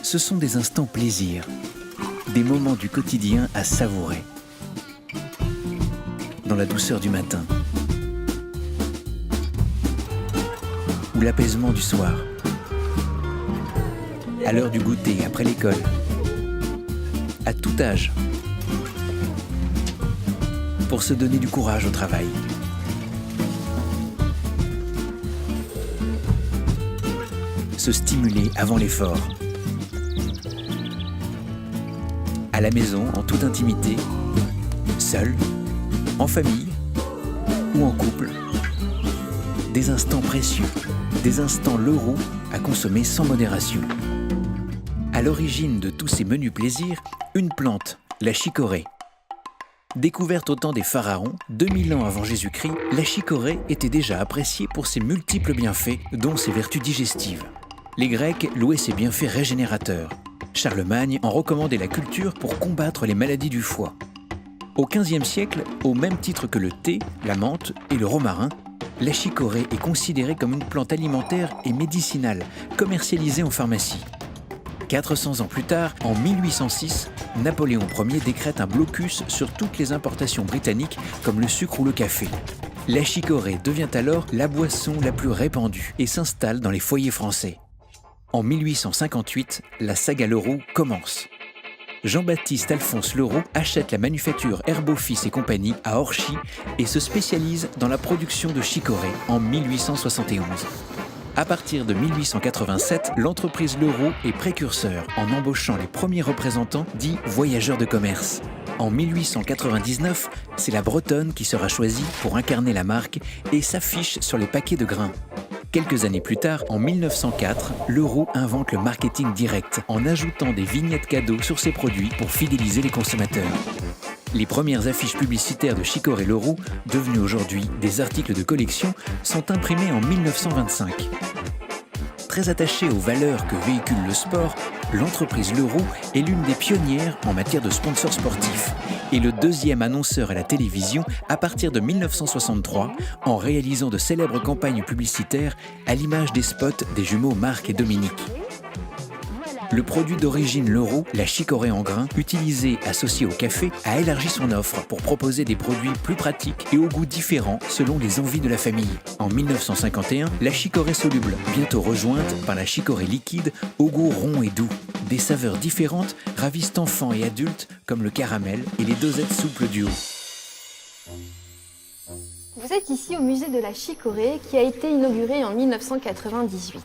Ce sont des instants plaisir, des moments du quotidien à savourer. Dans la douceur du matin ou l'apaisement du soir, à l'heure du goûter après l'école, à tout âge, pour se donner du courage au travail. Se stimuler avant l'effort. À la maison, en toute intimité, seul, en famille ou en couple. Des instants précieux, des instants Leroux à consommer sans modération. À l'origine de tous ces menus plaisirs, une plante, la chicorée. Découverte au temps des pharaons, 2000 ans avant Jésus-Christ, la chicorée était déjà appréciée pour ses multiples bienfaits, dont ses vertus digestives. Les Grecs louaient ses bienfaits régénérateurs. Charlemagne en recommandait la culture pour combattre les maladies du foie. Au XVe siècle, au même titre que le thé, la menthe et le romarin, la chicorée est considérée comme une plante alimentaire et médicinale, commercialisée en pharmacie. 400 ans plus tard, en 1806, Napoléon Ier décrète un blocus sur toutes les importations britanniques comme le sucre ou le café. La chicorée devient alors la boisson la plus répandue et s'installe dans les foyers français. En 1858, la saga Leroux commence. Jean-Baptiste Alphonse Leroux achète la manufacture Herbofils et compagnie à Orchy et se spécialise dans la production de chicorée en 1871. À partir de 1887, l'entreprise Leroux est précurseur en embauchant les premiers représentants dits voyageurs de commerce. En 1899, c'est la Bretonne qui sera choisie pour incarner la marque et s'affiche sur les paquets de grains. Quelques années plus tard, en 1904, Leroux invente le marketing direct en ajoutant des vignettes cadeaux sur ses produits pour fidéliser les consommateurs. Les premières affiches publicitaires de Chicorée Leroux, devenues aujourd'hui des articles de collection, sont imprimées en 1925. Très attachée aux valeurs que véhicule le sport, l'entreprise Leroux est l'une des pionnières en matière de sponsor sportif et le deuxième annonceur à la télévision à partir de 1963 en réalisant de célèbres campagnes publicitaires à l'image des spots des jumeaux Marc et Dominique. Le produit d'origine Leroux, la chicorée en grains, utilisée associée au café, a élargi son offre pour proposer des produits plus pratiques et aux goûts différents selon les envies de la famille. En 1951, la chicorée soluble, bientôt rejointe par la chicorée liquide, au goût rond et doux. Des saveurs différentes ravissent enfants et adultes comme le caramel et les dosettes souples du haut. Vous êtes ici au musée de la chicorée qui a été inauguré en 1998.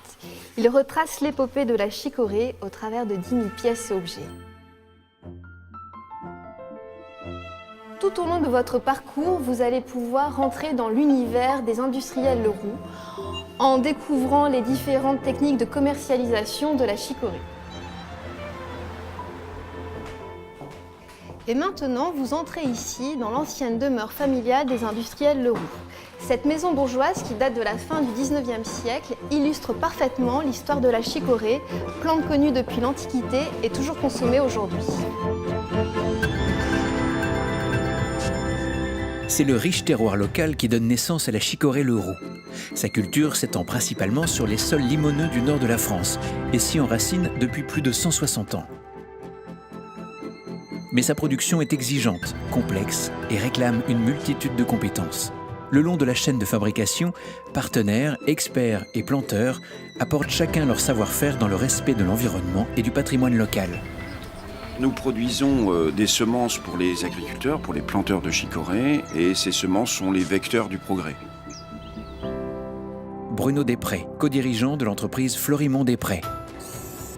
Il retrace l'épopée de la chicorée au travers de 10 000 pièces et objets. Tout au long de votre parcours, vous allez pouvoir rentrer dans l'univers des industriels Leroux en découvrant les différentes techniques de commercialisation de la chicorée. Et maintenant, vous entrez ici dans l'ancienne demeure familiale des industriels Leroux. Cette maison bourgeoise qui date de la fin du 19e siècle illustre parfaitement l'histoire de la chicorée, plante connue depuis l'Antiquité et toujours consommée aujourd'hui. C'est le riche terroir local qui donne naissance à la chicorée Leroux. Sa culture s'étend principalement sur les sols limoneux du nord de la France et s'y enracine depuis plus de 160 ans. Mais sa production est exigeante, complexe et réclame une multitude de compétences. Le long de la chaîne de fabrication, partenaires, experts et planteurs apportent chacun leur savoir-faire dans le respect de l'environnement et du patrimoine local. Nous produisons des semences pour les agriculteurs, pour les planteurs de chicorée, et ces semences sont les vecteurs du progrès. Bruno Després, co-dirigeant de l'entreprise Florimond Després.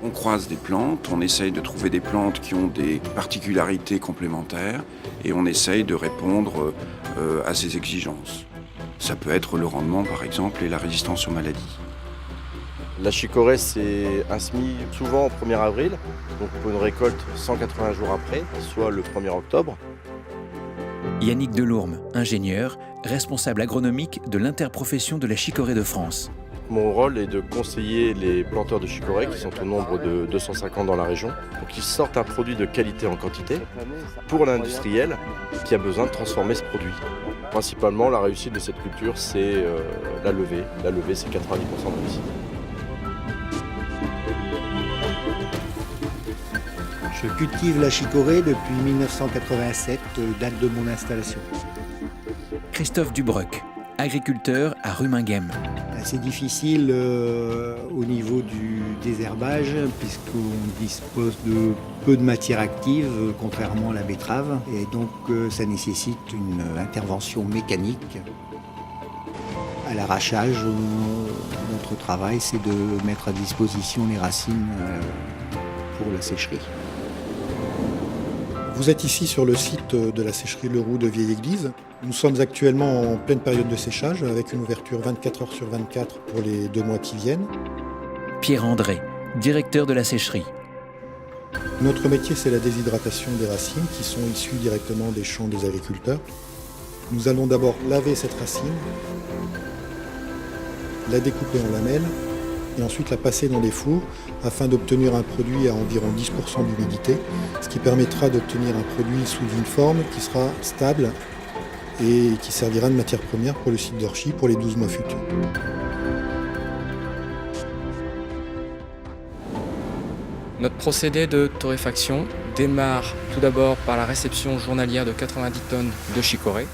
On croise des plantes, on essaye de trouver des plantes qui ont des particularités complémentaires et on essaye de répondre à ces exigences. Ça peut être le rendement par exemple et la résistance aux maladies. La chicorée c'est un semis souvent au 1er avril, donc pour une récolte 180 jours après, soit le 1er octobre. Yannick Delourme, ingénieur, responsable agronomique de l'interprofession de la chicorée de France. Mon rôle est de conseiller les planteurs de chicorée, qui sont au nombre de 250 dans la région, pour qu'ils sortent un produit de qualité en quantité pour l'industriel qui a besoin de transformer ce produit. Principalement, la réussite de cette culture, c'est la levée. La levée, c'est 90% de réussite. Je cultive la chicorée depuis 1987, date de mon installation. Christophe Dubroc, agriculteur à Ruminguem. C'est difficile au niveau du désherbage puisqu'on dispose de peu de matière active, contrairement à la betterave. Et donc ça nécessite une intervention mécanique. À l'arrachage, notre travail, c'est de mettre à disposition les racines pour la sécherie. Vous êtes ici sur le site de la sécherie Le Roux de Vieille-Église. Nous sommes actuellement en pleine période de séchage avec une ouverture 24 heures sur 24 pour les 2 mois qui viennent. Pierre André, directeur de la sécherie. Notre métier, c'est la déshydratation des racines qui sont issues directement des champs des agriculteurs. Nous allons d'abord laver cette racine, la découper en lamelles et ensuite la passer dans des fours afin d'obtenir un produit à environ 10% d'humidité, ce qui permettra d'obtenir un produit sous une forme qui sera stable et qui servira de matière première pour le site d'Orchy pour les 12 mois futurs. Notre procédé de torréfaction démarre tout d'abord par la réception journalière de 90 tonnes de chicorée.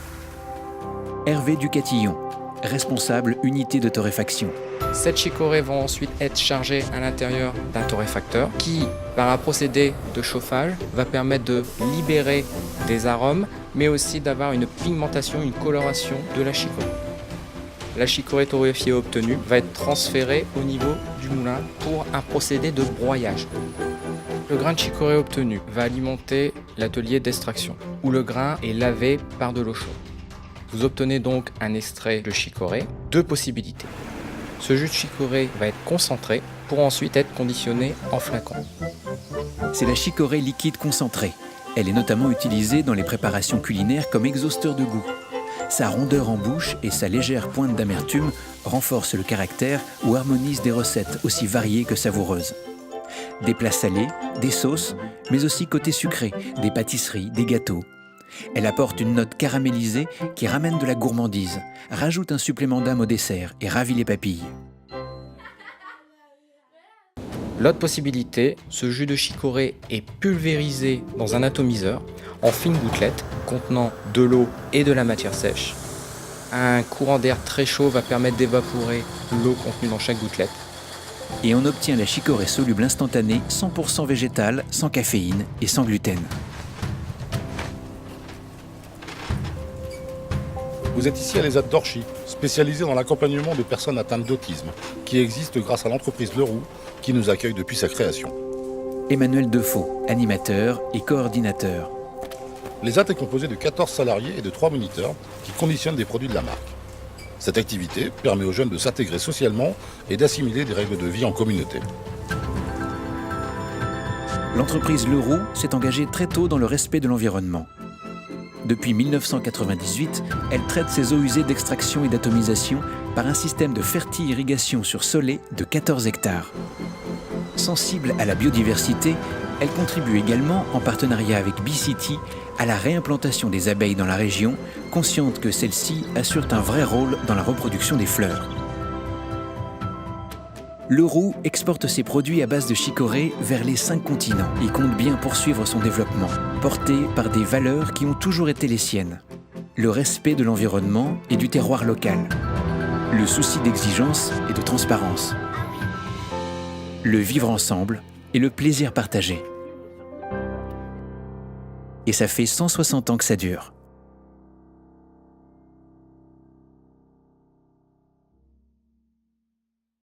Hervé Ducatillon, responsable unité de torréfaction. Cette chicorée va ensuite être chargée à l'intérieur d'un torréfacteur qui, par un procédé de chauffage, va permettre de libérer des arômes, mais aussi d'avoir une pigmentation, une coloration de la chicorée. La chicorée torréfiée obtenue va être transférée au niveau du moulin pour un procédé de broyage. Le grain de chicorée obtenu va alimenter l'atelier d'extraction, où le grain est lavé par de l'eau chaude. Vous obtenez donc un extrait de chicorée, 2 possibilités. Ce jus de chicorée va être concentré pour ensuite être conditionné en flacon. C'est la chicorée liquide concentrée. Elle est notamment utilisée dans les préparations culinaires comme exhausteur de goût. Sa rondeur en bouche et sa légère pointe d'amertume renforcent le caractère ou harmonisent des recettes aussi variées que savoureuses. Des plats salés, des sauces, mais aussi côté sucré, des pâtisseries, des gâteaux. Elle apporte une note caramélisée qui ramène de la gourmandise, rajoute un supplément d'âme au dessert et ravit les papilles. L'autre possibilité, ce jus de chicorée est pulvérisé dans un atomiseur en fines gouttelettes contenant de l'eau et de la matière sèche. Un courant d'air très chaud va permettre d'évaporer l'eau contenue dans chaque gouttelette. Et on obtient la chicorée soluble instantanée 100% végétale, sans caféine et sans gluten. Vous êtes ici à l'ESAT d'Orchy, spécialisé dans l'accompagnement des personnes atteintes d'autisme, qui existe grâce à l'entreprise Le Roux, qui nous accueille depuis sa création. Emmanuel Defaux, animateur et coordinateur. L'ESAT est composé de 14 salariés et de 3 moniteurs qui conditionnent des produits de la marque. Cette activité permet aux jeunes de s'intégrer socialement et d'assimiler des règles de vie en communauté. L'entreprise Le Roux s'est engagée très tôt dans le respect de l'environnement. Depuis 1998, elle traite ses eaux usées d'extraction et d'atomisation par un système de ferti-irrigation sur Solé de 14 hectares. Sensible à la biodiversité, elle contribue également, en partenariat avec Bee-City, à la réimplantation des abeilles dans la région, consciente que celles-ci assurent un vrai rôle dans la reproduction des fleurs. Le Roux exporte ses produits à base de chicorée vers les 5 continents et compte bien poursuivre son développement, porté par des valeurs qui ont toujours été les siennes. Le respect de l'environnement et du terroir local. Le souci d'exigence et de transparence. Le vivre ensemble et le plaisir partagé. Et ça fait 160 ans que ça dure.